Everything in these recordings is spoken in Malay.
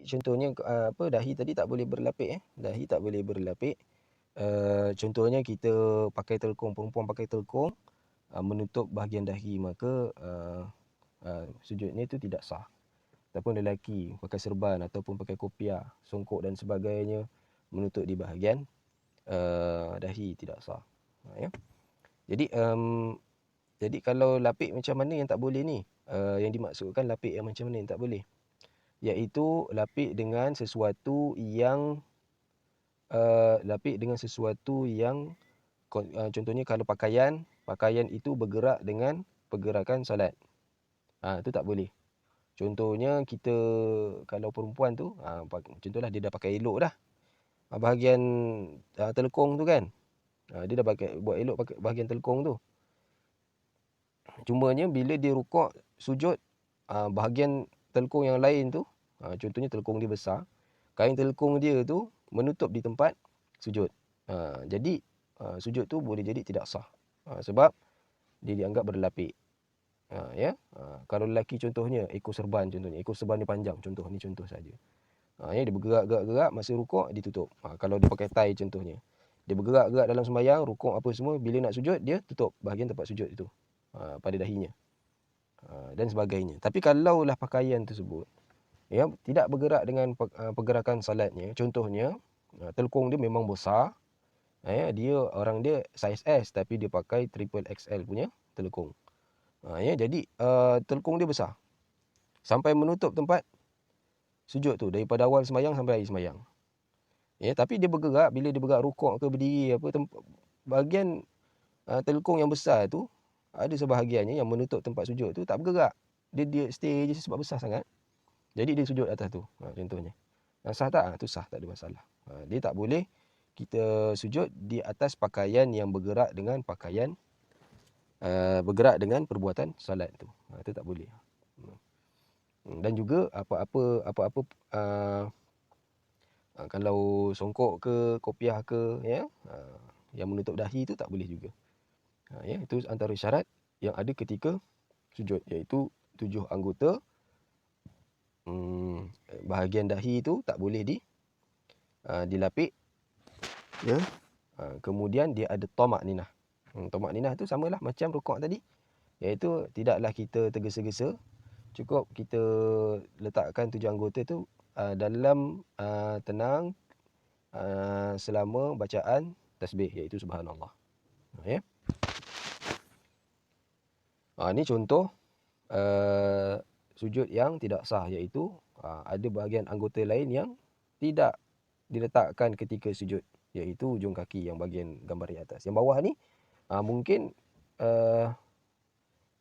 contohnya dahi tadi tak boleh berlapik Dahi tak boleh berlapik. Contohnya kita pakai telekung, perempuan pakai telekung menutup bahagian dahi, maka sujudnya itu tidak sah. Ataupun lelaki pakai serban ataupun pakai kopiah, songkok dan sebagainya menutup di bahagian dahi, tidak sah. Ya. Jadi kalau lapik macam mana yang tak boleh ni? Yang dimaksudkan lapik yang macam mana yang tak boleh? Iaitu lapik dengan sesuatu yang contohnya kalau pakaian itu bergerak dengan pergerakan solat. Itu tak boleh. Contohnya kita kalau perempuan tu, contohlah dia dah pakai elok dah. Bahagian telekung tu kan. Dia dah buat elok pakai bahagian telekung tu. Cumanya bila dia rukuk, sujud, bahagian telekung yang lain tu, contohnya telekung dia besar, kain telekung dia tu menutup di tempat sujud. Jadi sujud tu boleh jadi tidak sah. Sebab dia dianggap berlapik. Ya. Kalau lelaki contohnya ekor serban dia panjang, ni contoh saja. Dia bergerak-gerak masa rukuk ditutup. Kalau dia pakai tai contohnya, dia bergerak-gerak dalam sembahyang, rukuk apa semua, bila nak sujud dia tutup bahagian tempat sujud itu pada dahinya dan sebagainya. Tapi kalaulah pakaian tersebut tidak bergerak dengan pergerakan salatnya, contohnya telekung dia memang besar, dia orang dia saiz S tapi dia pakai triple XL punya telekung. Jadi telekung dia besar sampai menutup tempat sujud tu daripada awal sembahyang sampai akhir sembahyang. Tapi dia bergerak, bila dia bergerak rukuk ke berdiri bahagian telekung yang besar tu, ada sebahagiannya yang menutup tempat sujud tu tak bergerak. Dia stay je sebab besar sangat. Jadi dia sujud atas tu, contohnya. Sah tak? Tu sah, tak ada masalah. Dia tak boleh kita sujud di atas pakaian yang bergerak dengan perbuatan salat tu. Itu tak boleh. Dan juga apa-apa kalau songkok ke kopiah ke yang menutup dahi tu tak boleh juga. Itu antara syarat yang ada ketika sujud, iaitu 7 anggota. Bahagian dahi tu tak boleh dilapik. Kemudian dia ada tamak ninah. Tamak ninah tu samalah macam rukuk tadi, iaitu tidaklah kita tergesa-gesa, cukup kita letakkan 7 anggota tu dalam tenang selama bacaan tasbih, iaitu subhanallah. Ini contoh sujud yang tidak sah, iaitu ada bahagian anggota lain yang tidak diletakkan ketika sujud, iaitu ujung kaki yang bahagian gambar di atas. Yang bawah ni mungkin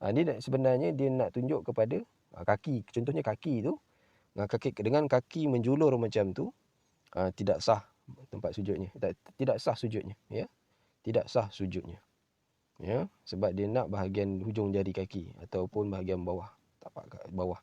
dia sebenarnya dia nak tunjuk kepada kaki. Contohnya kaki tu, dengan kaki menjulur macam tu, tidak sah tempat sujudnya. Tidak sah sujudnya. Tidak sah sujudnya. Sebab dia nak bahagian hujung jari kaki ataupun bahagian bawah, tapak bawah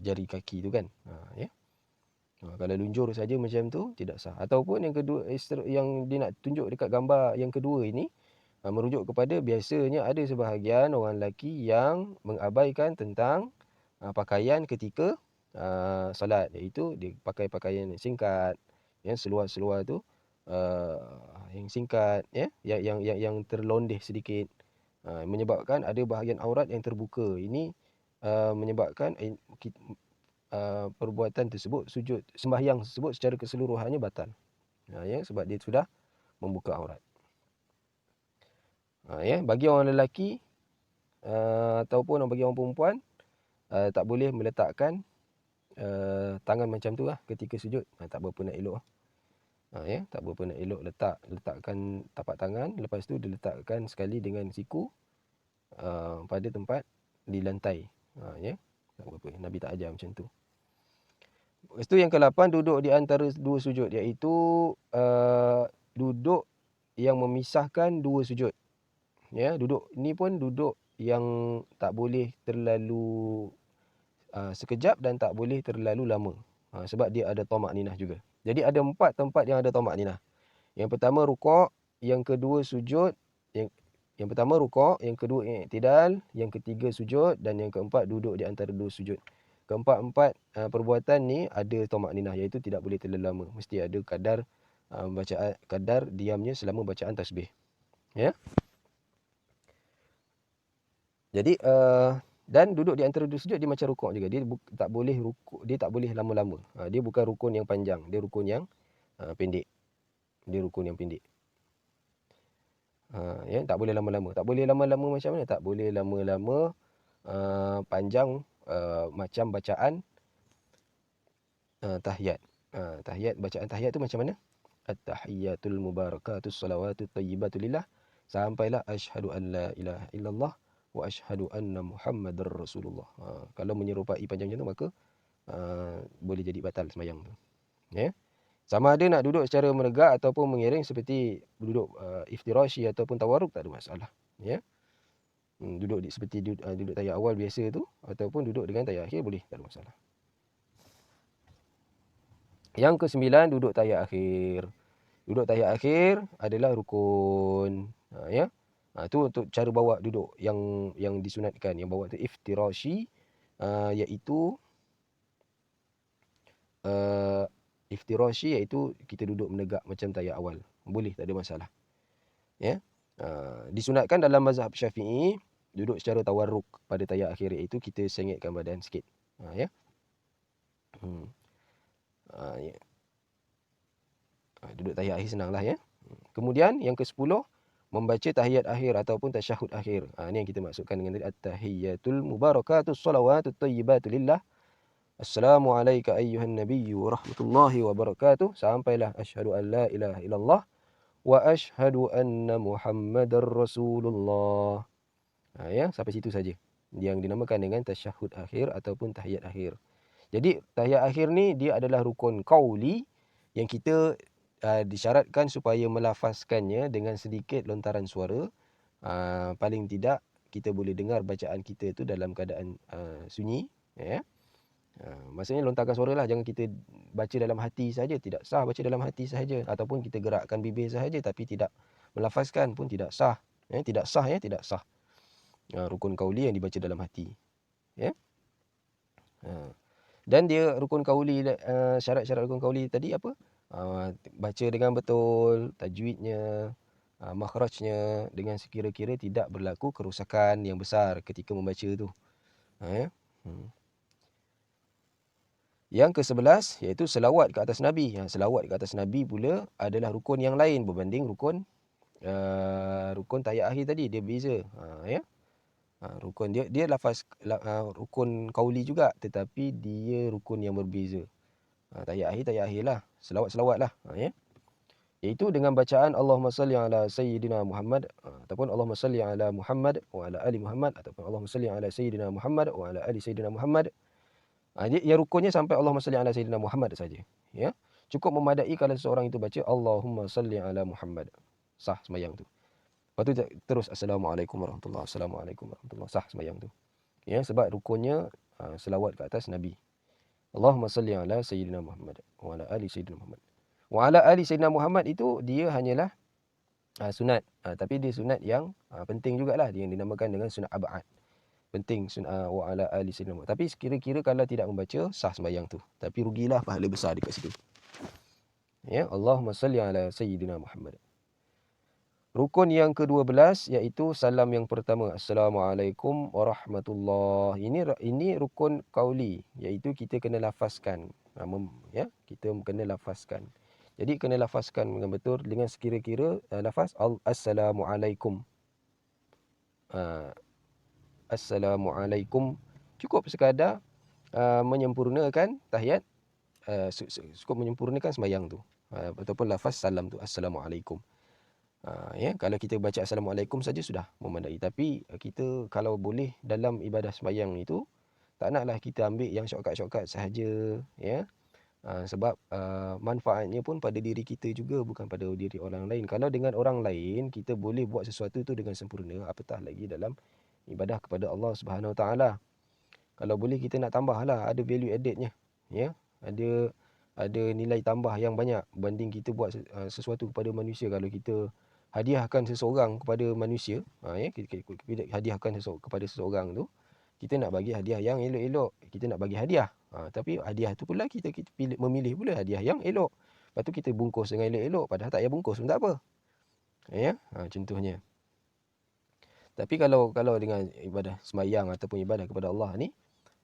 jari kaki tu kan. Kalau lunjur saja macam tu tidak sah. Ataupun yang kedua, yang dia nak tunjuk dekat gambar yang kedua ini, merujuk kepada biasanya ada sebahagian orang lelaki yang mengabaikan tentang pakaian ketika solat, iaitu dia pakai pakaian yang singkat, seluar-seluar tu yang singkat, yang terlondeh sedikit, menyebabkan ada bahagian aurat yang terbuka. Ini menyebabkan perbuatan tersebut, sujud sembahyang tersebut secara keseluruhannya batal. Sebab dia sudah membuka aurat. Bagi orang lelaki ataupun bagi orang perempuan, tak boleh meletakkan tangan macam tu ketika sujud. Tak berapa nak elok. Tak berapa nak elok letakkan tapak tangan, lepas tu diletakkan sekali dengan siku pada tempat di lantai. Tak berapa. Nabi tak ajar macam tu. Lepas tu yang ke-8, duduk di antara dua sujud, iaitu duduk yang memisahkan dua sujud. Duduk ni pun duduk yang tak boleh terlalu sekejap dan tak boleh terlalu lama. Sebab dia ada tamak ninah juga. Jadi ada 4 tempat yang ada tamak ninah. Yang pertama rukuk, yang kedua sujud, yang pertama rukuk, yang kedua i'tidal, yang ketiga sujud, dan yang keempat duduk di antara dua sujud. keempat-empat perbuatan ni ada tumaninah, iaitu tidak boleh terlalu lama. Mesti ada kadar diamnya selama bacaan tasbih. Ya. Jadi dan duduk di antara dua sujud dia macam rukuk juga. Dia tak boleh rukuk, dia tak boleh lama-lama. Dia bukan rukun yang panjang, dia rukun yang pendek. Dia rukun yang pendek. Ya, tak boleh lama-lama. Tak boleh lama-lama macam mana? Tak boleh lama-lama panjang macam bacaan tahiyat. Tahiyat, bacaan tahiyat tu macam mana? At-tahiyyatul mubarakatus salawatut thayyibatu lillah sampailah asyhadu an la ilaha illallah wa asyhadu anna muhammadar rasulullah. Kalau menyerupai panjang macam tu maka boleh jadi batal sembahyang tu. Ya. Sama ada nak duduk secara menegak ataupun mengiring seperti duduk iftirashi ataupun tawarruk, tak ada masalah. Ya. Duduk seperti duduk tahiyat awal biasa tu ataupun duduk dengan tahiyat akhir boleh, tak ada masalah. Yang ke-9, duduk tahiyat akhir. Duduk tahiyat akhir adalah rukun. Ya. Tu untuk cara bawa duduk yang disunatkan. Yang bawa tu iftirashi, iaitu iftirashi iaitu kita duduk menegak macam tahiyat awal. Boleh, tak ada masalah. Ya. Disunatkan dalam mazhab Syafi'i duduk secara tawarruk pada tahiyat akhir, iaitu kita sengitkan badan sikit. Ya. Ya. Duduk tahiyat akhir senanglah ya. Kemudian yang ke-10, membaca tahiyat akhir ataupun tasyahud akhir. Ini yang kita maksudkan dengan tadi at-tahiyyatul mubarakatus salawatut thayyibatu lillah. Assalamu alayka ayyuhan nabiyyu wa rahmatullahi wa barakatuh sampailah asyhadu an la ilaha illallah wa asyhadu anna muhammadar rasulullah. Ya, sampai situ saja. Yang dinamakan dengan tasyahud akhir ataupun tahiyat akhir. Jadi tahiyat akhir ni dia adalah rukun qauli yang kita disyaratkan supaya melafazkannya dengan sedikit lontaran suara. Paling tidak kita boleh dengar bacaan kita itu dalam keadaan sunyi. Ya. Maksudnya lontarkan suara lah. Jangan kita baca dalam hati saja. Tidak sah baca dalam hati sahaja. Ataupun kita gerakkan bibir sahaja tapi tidak melafazkan pun tidak sah. Tidak sah ya, tidak sah. Rukun qauli yang dibaca dalam hati. Ya. Dan dia rukun qauli, syarat-syarat rukun qauli tadi apa? Baca dengan betul, tajwidnya, makhrajnya, dengan sekira-kira tidak berlaku kerosakan yang besar ketika membaca tu. Ya. Yang ke-11 iaitu selawat ke atas Nabi. Selawat ke atas Nabi pula adalah rukun yang lain berbanding rukun tahiyat akhir tadi. Dia beza. Ya. Rukun dia lafaz rukun qauli juga, tetapi dia rukun yang berbeza. Tahiyat akhir lah. Selawat lah. Ya. Iaitu dengan bacaan Allahumma salli ala sayyidina Muhammad ataupun Allahumma salli ala Muhammad wa ala ali Muhammad ataupun Allahumma salli ala sayyidina Muhammad wa ala ali sayyidina Muhammad. Dia rukunnya sampai Allahumma salli ala sayyidina Muhammad saja. Ya. Cukup memadai kalau seseorang itu baca Allahumma salli ala Muhammad. Sah sembahyang tu. Lepas tu terus Assalamualaikum warahmatullahi wabarakatuh. Assalamualaikum warahmatullahi wabarakatuh. Sah sembahyang tu. Ya, sebab rukunnya selawat ke atas Nabi. Allahumma salli ala sayyidina Muhammad wa ala ali sayyidina Muhammad. Wa ala ali sayyidina Muhammad itu dia hanyalah sunat. Tapi dia sunat yang penting jugalah. Dia yang dinamakan dengan sunat ab'ad. Penting sunat wa ala ali sayyidina Muhammad. Tapi kira-kira kalau tidak membaca sah sembahyang tu. Tapi rugilah pahala besar dekat situ. Ya, Allahumma salli ala sayyidina Muhammad. Rukun yang ke-12 iaitu salam yang pertama. Assalamualaikum warahmatullahi. Ini rukun qauli, iaitu kita kena lafazkan. Ya, kita kena lafazkan. Jadi kena lafazkan dengan betul dengan sekira-kira lafaz Assalamualaikum. Assalamualaikum. Cukup sekadar menyempurnakan tahiyat, cukup menyempurnakan sembahyang tu. Ataupun lafaz salam tu Assalamualaikum. Ya, kalau kita baca Assalamualaikum saja sudah memandai. Tapi kita kalau boleh dalam ibadah sembahyang itu tak naklah kita ambil yang shortcut sahaja, ya. Sebab manfaatnya pun pada diri kita juga, bukan pada diri orang lain. Kalau dengan orang lain kita boleh buat sesuatu tu dengan sempurna, apatah lagi dalam ibadah kepada Allah Subhanahu Wa Taala. Kalau boleh kita nak tambahlah, ada value addednya, ya. Ada nilai tambah yang banyak berbanding kita buat sesuatu kepada manusia. Kalau kita hadiahkan seseorang kepada manusia, ya, kita hadiahkan kepada seseorang tu, kita nak bagi hadiah yang elok-elok. Kita nak bagi hadiah. Tapi hadiah tu pula kita memilih pula hadiah yang elok. Lepas tu kita bungkus dengan elok-elok. Padahal tak payah bungkus pun tak apa. Ya, contohnya. Tapi kalau dengan ibadah sembahyang ataupun ibadah kepada Allah ni,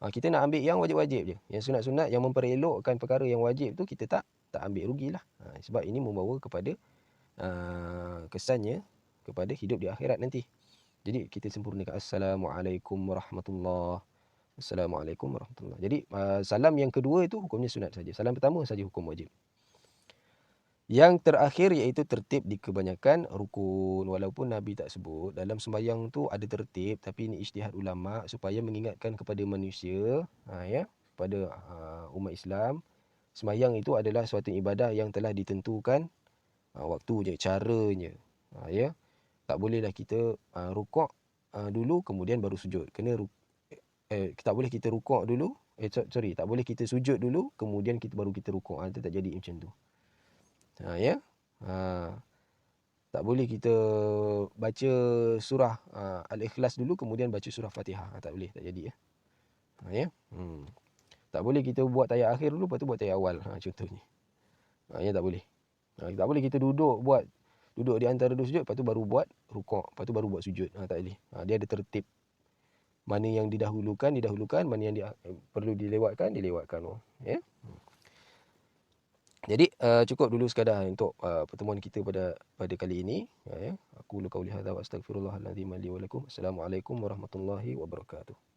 kita nak ambil yang wajib-wajib je. Yang sunat-sunat, yang memperelokkan perkara yang wajib tu, kita tak ambil rugilah. Sebab ini membawa kepada kesannya kepada hidup di akhirat nanti. Jadi kita sempurnakan. Assalamualaikum warahmatullahi. Assalamualaikum warahmatullahi. Jadi salam yang kedua itu hukumnya sunat saja. Salam pertama saja hukum wajib. Yang terakhir iaitu tertib di kebanyakan rukun. Walaupun Nabi tak sebut, dalam sembahyang tu ada tertib, tapi ini ijtihad ulama supaya mengingatkan kepada manusia, kepada umat Islam, sembahyang itu adalah suatu ibadah yang telah ditentukan waktunya, caranya. Tak bolehlah kita rukuk dulu kemudian baru sujud. Tak boleh kita rukuk dulu, tak boleh kita sujud dulu kemudian baru kita rukuk. Itu tak jadi macam tu. Tak boleh kita baca surah Al-Ikhlas dulu kemudian baca surah Fatihah. Tak boleh, tak jadi Tak boleh kita buat tayat akhir dulu lepas tu buat tayat awal. Contohnya. Tak boleh. Tak boleh kita duduk di antara dua sujud, lepas tu baru buat rukuk, lepas tu baru buat sujud. Tak boleh. Dia ada tertib. Mana yang didahulukan, mana yang perlu dilewatkan. Jadi cukup dulu sekadar untuk pertemuan kita pada kali ini. Aku qauli hadza wa astaghfirullahal azim li wa lakum. Assalamualaikum warahmatullahi wabarakatuh.